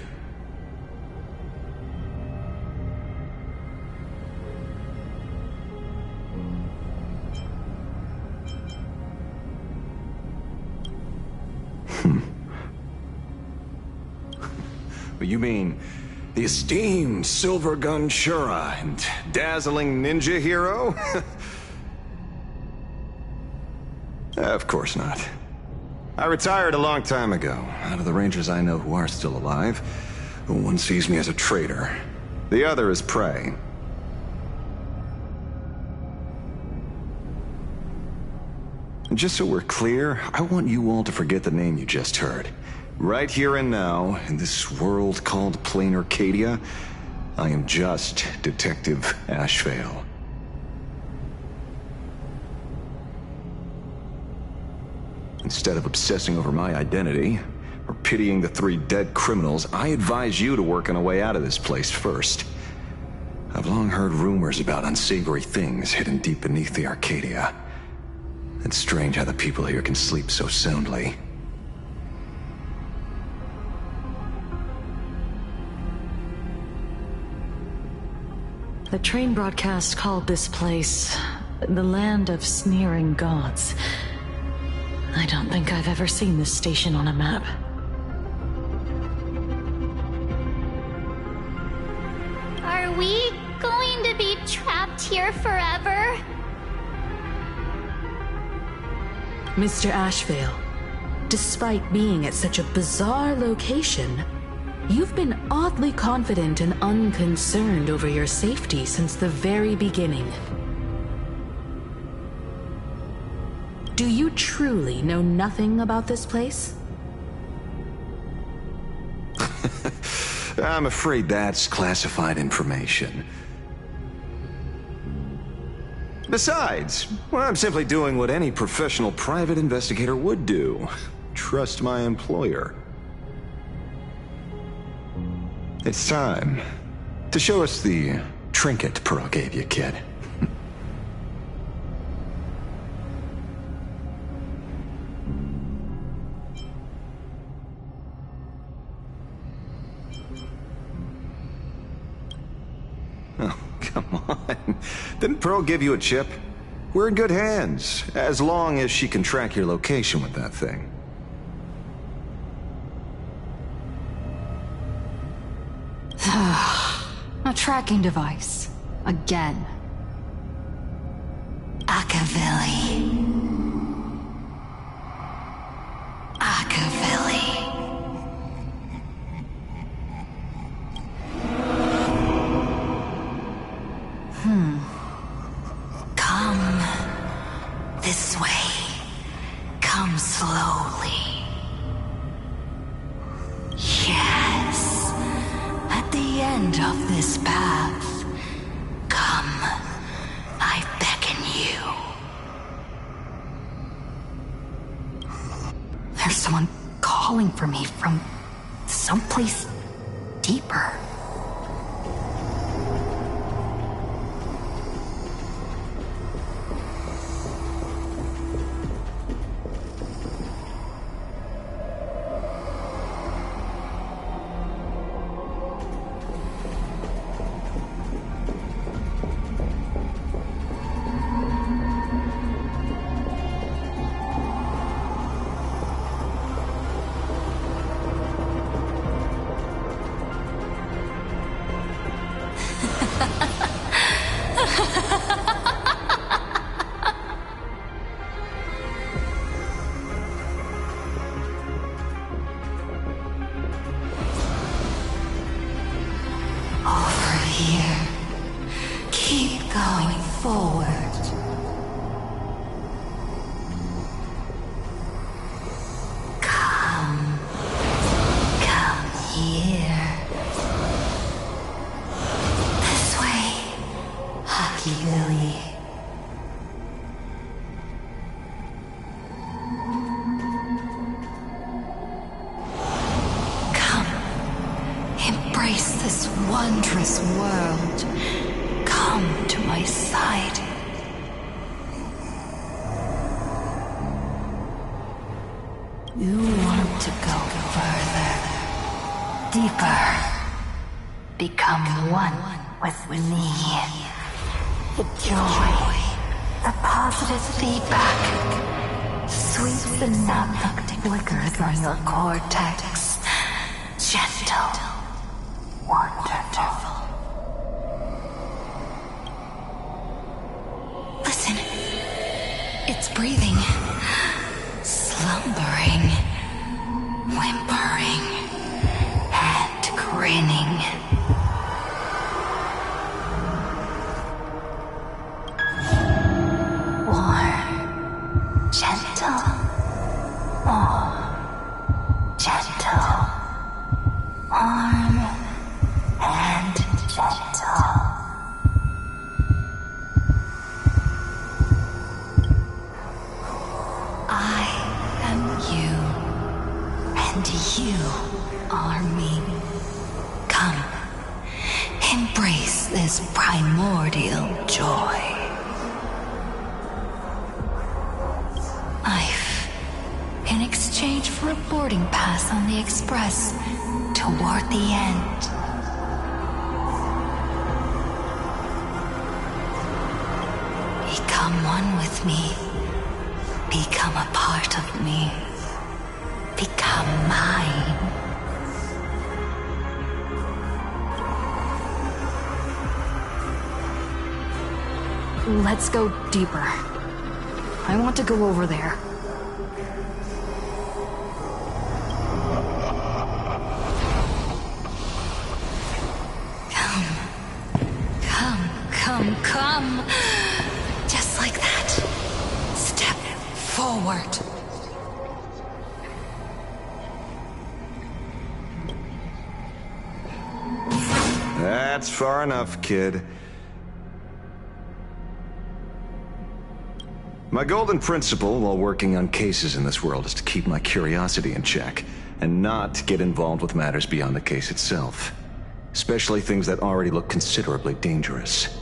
[SPEAKER 10] You mean the esteemed Silver Gun Shura and dazzling ninja hero? Of course not. I retired a long time ago. Out of the Rangers I know who are still alive, one sees me as a traitor. The other is prey. And just so we're clear, I want you all to forget the name you just heard. Right here and now, in this world called Plain Arcadia, I am just Detective Ashvale. Instead of obsessing over my identity, or pitying the 3 dead criminals, I advise you to work on a way out of this place first. I've long heard rumors about unsavory things hidden deep beneath the Arcadia. It's strange how the people here can sleep so soundly.
[SPEAKER 11] The train broadcast called this place the Land of Sneering Gods. I don't think I've ever seen this station on a map.
[SPEAKER 3] Are we going to be trapped here forever?
[SPEAKER 5] Mr. Ashvale, despite being at such a bizarre location, you've been oddly confident and unconcerned over your safety since the very beginning. Do you truly know nothing about this place?
[SPEAKER 10] I'm afraid that's classified information. Besides, well, I'm simply doing what any professional private investigator would do. Trust my employer. It's time to show us the trinket Pearl gave you, kid. Oh, come on. Didn't Pearl give you a chip? We're in good hands, as long as she can track your location with that thing.
[SPEAKER 15] A tracking device. Again.
[SPEAKER 14] Akavilli. Akavilli. Come this way. Come slowly. Yes. At the end of this path, come. I beckon you.
[SPEAKER 15] There's someone calling for me from someplace deeper.
[SPEAKER 14] wondrous world, come to my side. You want to go further, deeper, become one with me. The joy, the positive feedback, sweeps the numb flickers on your cortex. Gentle, wonderful. Listen, it's breathing, slumbering, whimpering, and grinning. Warm, gentle, more gentle, warm, and gentle. I am you, and you are me. Come, embrace this primordial joy. Life, in exchange for a boarding pass on the Express toward the end. Become one with me. Become a part of me. Become mine.
[SPEAKER 15] Let's go deeper. I want to go over there.
[SPEAKER 14] Come. Just like that. Step forward.
[SPEAKER 10] That's far enough, kid. My golden principle while working on cases in this world is to keep my curiosity in check, and not get involved with matters beyond the case itself. Especially things that already look considerably dangerous.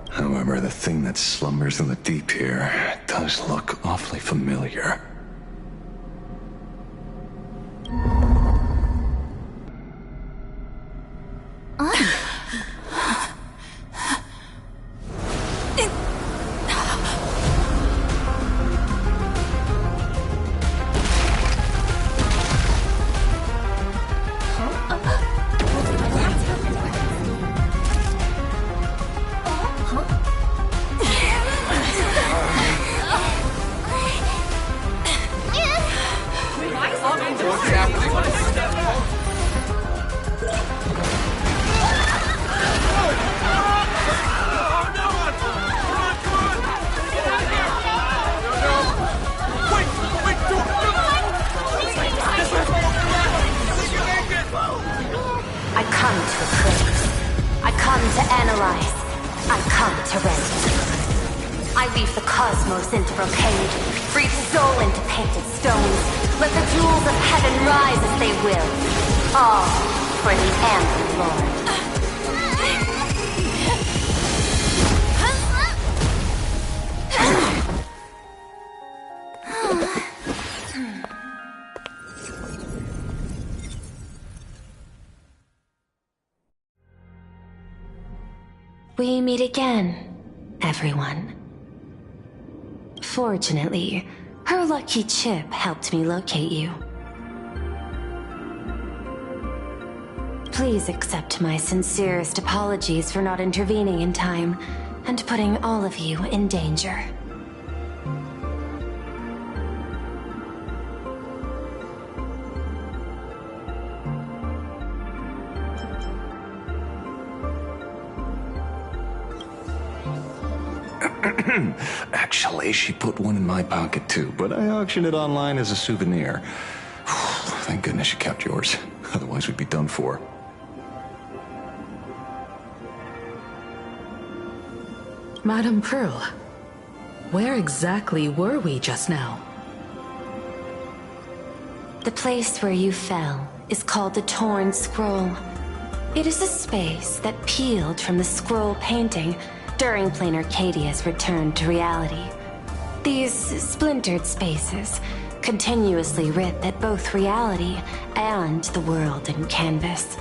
[SPEAKER 10] However, the thing that slumbers in the deep here does look awfully familiar.
[SPEAKER 4] We meet again, everyone. Fortunately, her lucky chip helped me locate you. Please accept my sincerest apologies for not intervening in time and putting all of you in danger.
[SPEAKER 10] Actually, she put one in my pocket too, but I auctioned it online as a souvenir. Thank goodness you kept yours. Otherwise we'd be done for.
[SPEAKER 5] Madame Pearl, Where exactly were we just now?
[SPEAKER 14] The place where you fell is called the Torn Scroll. It is a space that peeled from the scroll painting during Plain Arcadia's return to reality. These splintered spaces continuously rip at both reality and the world in canvas.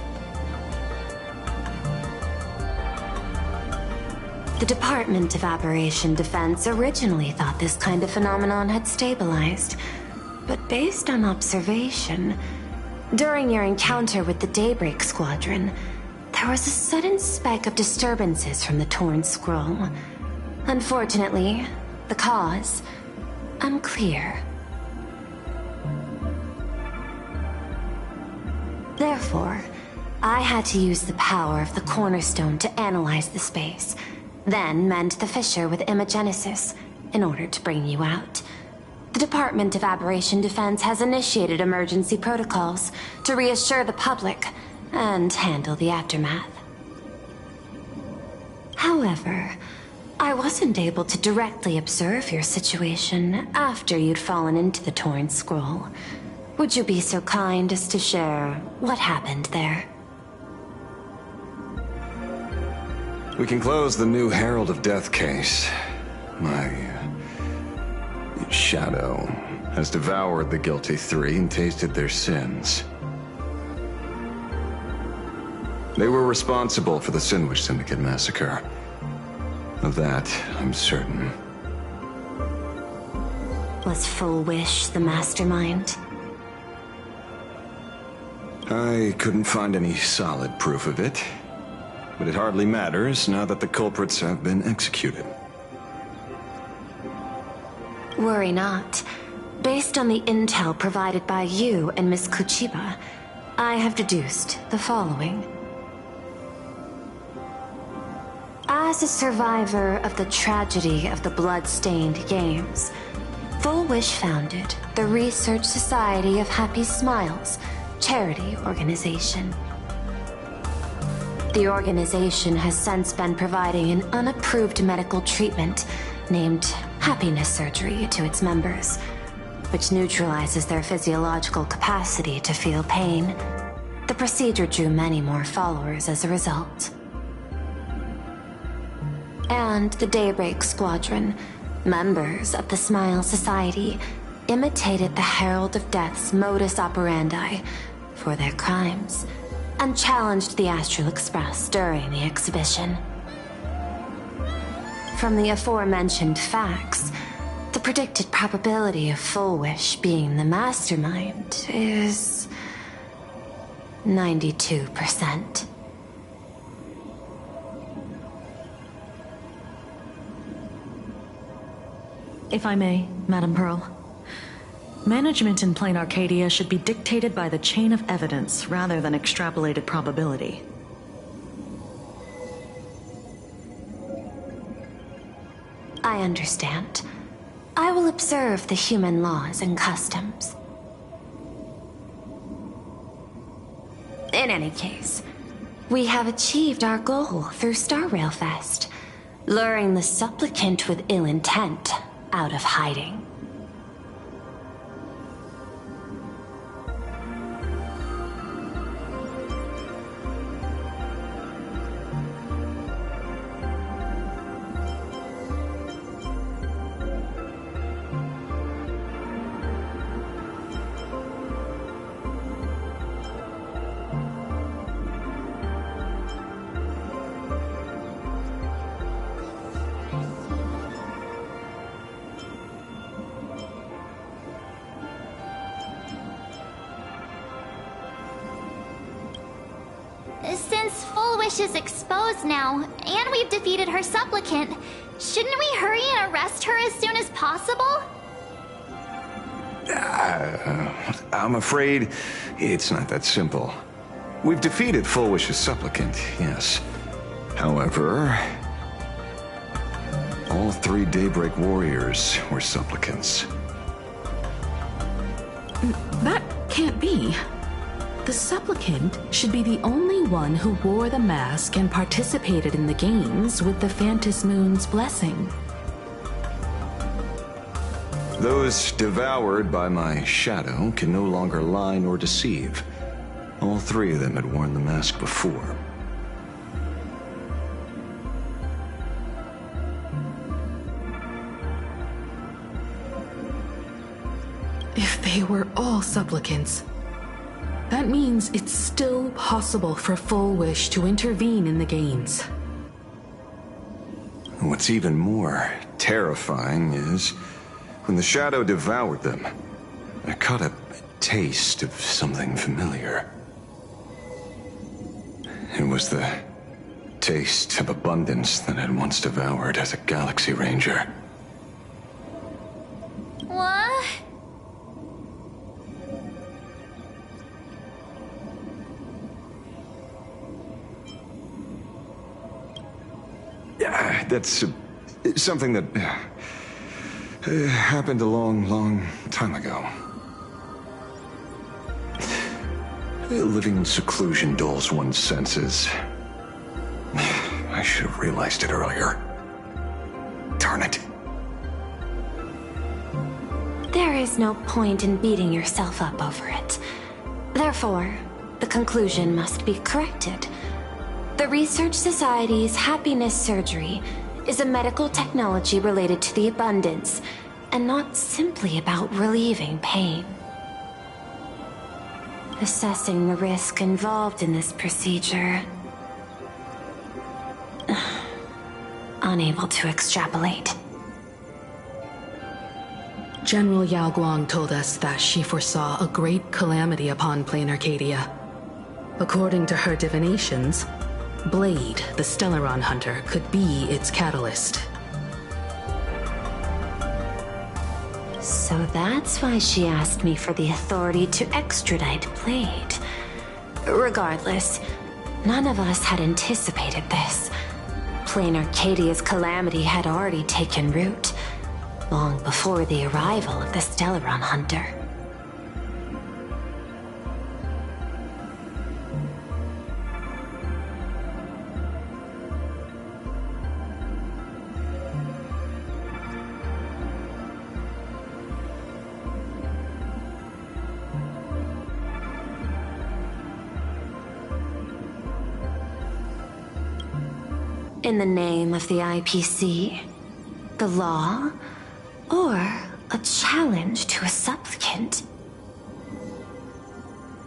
[SPEAKER 14] The Department of Aberration Defense originally thought this kind of phenomenon had stabilized, but based on observation, during your encounter with the Daybreak Squadron, there was a sudden spike of disturbances from the Torn Scroll. Unfortunately, the cause, unclear. Therefore, I had to use the power of the Cornerstone to analyze the space, then mend the fissure with Imagenesis in order to bring you out. The Department of Aberration Defense has initiated emergency protocols to reassure the public and handle the aftermath. However, I wasn't able to directly observe your situation after you'd fallen into the Torn Scroll. Would you be so kind as to share what happened there?
[SPEAKER 10] We can close the new Herald of Death case. My shadow has devoured the guilty three and tasted their sins. They were responsible for the Sinwish Syndicate massacre. Of that, I'm certain.
[SPEAKER 14] Was Full Wish the mastermind?
[SPEAKER 10] I couldn't find any solid proof of it, but it hardly matters now that the culprits have been executed.
[SPEAKER 14] Worry not. Based on the intel provided by you and Miss Kuchiba, I have deduced the following. As a survivor of the tragedy of the Blood-Stained Games, Full Wish founded the Research Society of Happy Smiles, charity organization. The organization has since been providing an unapproved medical treatment named happiness surgery to its members, which neutralizes their physiological capacity to feel pain. The procedure drew many more followers as a result. And the Daybreak Squadron, members of the Smile Society, imitated the Herald of Death's modus operandi for their crimes, and challenged the Astral Express during the exhibition. From the aforementioned facts, the predicted probability of Full Wish being the mastermind is 92%.
[SPEAKER 11] If I may, Madam Pearl. Management in Plain Arcadia should be dictated by the chain of evidence rather than extrapolated probability.
[SPEAKER 14] I understand. I will observe the human laws and customs. In any case, we have achieved our goal through Star Rail Fest, luring the supplicant with ill intent out of hiding.
[SPEAKER 3] Since Full Wish is exposed now, and we've defeated her supplicant, shouldn't we hurry and arrest her as soon as possible?
[SPEAKER 10] I'm afraid it's not that simple. We've defeated Full Wish's supplicant, yes. However, all three Daybreak warriors were supplicants.
[SPEAKER 5] That can't be. The supplicant should be the only one who wore the mask and participated in the games with the Phantasmoon's blessing.
[SPEAKER 10] Those devoured by my shadow can no longer lie nor deceive. All three of them had worn the mask before.
[SPEAKER 5] If they were all supplicants, that means it's still possible for Full Wish to intervene in the games.
[SPEAKER 10] What's even more terrifying is, when the shadow devoured them, I caught a taste of something familiar. It was the taste of abundance that I'd once devoured as a Galaxy Ranger.
[SPEAKER 3] What?
[SPEAKER 10] That's something that happened a long, long time ago. Living in seclusion dulls one's senses. I should have realized it earlier. Darn it.
[SPEAKER 14] There is no point in beating yourself up over it. Therefore, the conclusion must be corrected. The Research Society's happiness surgery is a medical technology related to the abundance, and not simply about relieving pain. Assessing the risk involved in this procedure. Unable to extrapolate.
[SPEAKER 5] General Yao Guang told us that she foresaw a great calamity upon Plain Arcadia. According to her divinations, Blade, the Stellaron Hunter, could be its catalyst.
[SPEAKER 14] So that's why she asked me for the authority to extradite Blade. Regardless, none of us had anticipated this. Plain Arcadia's calamity had already taken root, long before the arrival of the Stellaron Hunter. In the name of the IPC, the law, or a challenge to a supplicant?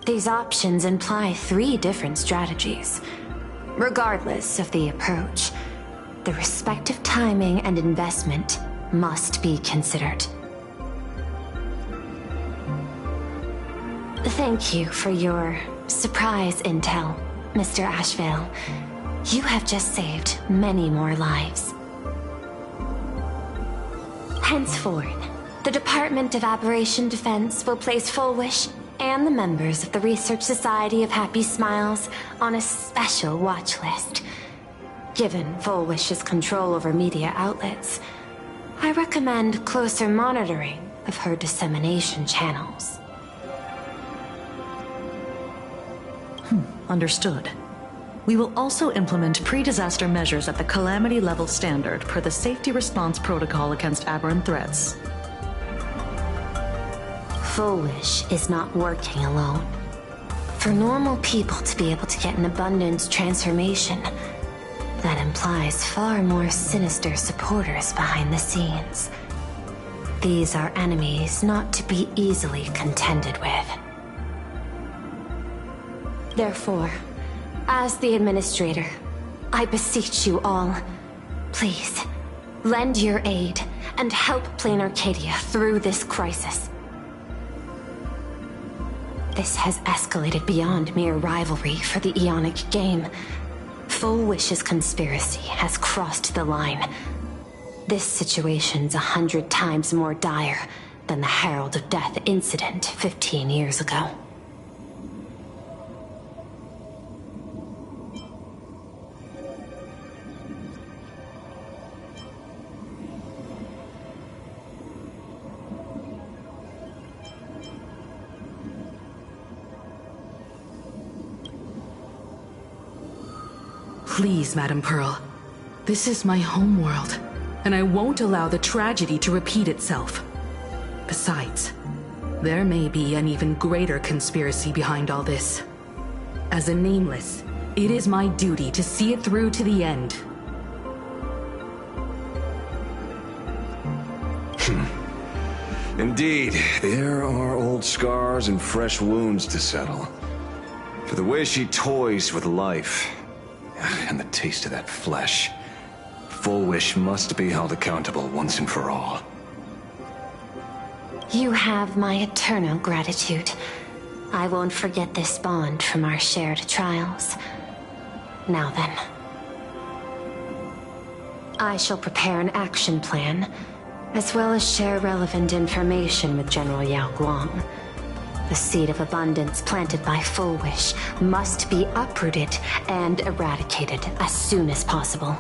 [SPEAKER 14] These options imply 3 different strategies. Regardless of the approach, the respective timing and investment must be considered. Thank you for your surprise intel, Mr. Ashvale. You have just saved many more lives. Henceforth, the Department of Aberration Defense will place Full Wish and the members of the Research Society of Happy Smiles on a special watch list. Given Full Wish's control over media outlets, I recommend closer monitoring of her dissemination channels.
[SPEAKER 11] Understood. We will also implement pre-disaster measures at the calamity level standard per the safety response protocol against aberrant threats.
[SPEAKER 14] Full Wish is not working alone. For normal people to be able to get an abundance transformation, that implies far more sinister supporters behind the scenes. These are enemies not to be easily contended with. Therefore, as the administrator, I beseech you all, please, lend your aid and help Plain Arcadia through this crisis. This has escalated beyond mere rivalry for the Ionic game. Full Wish's conspiracy has crossed the line. This situation's 100 times more dire than the Herald of Death incident 15 years ago.
[SPEAKER 5] Please, Madam Pearl. This is my homeworld, and I won't allow the tragedy to repeat itself. Besides, there may be an even greater conspiracy behind all this. As a Nameless, it is my duty to see it through to the end.
[SPEAKER 10] Indeed, there are old scars and fresh wounds to settle. For the way she toys with life, and the taste of that flesh, Full Wish must be held accountable once and for all.
[SPEAKER 14] You have my eternal gratitude. I won't forget this bond from our shared trials. Now then. I shall prepare an action plan, as well as share relevant information with General Yao Guang. The seed of abundance planted by Full Wish must be uprooted and eradicated as soon as possible.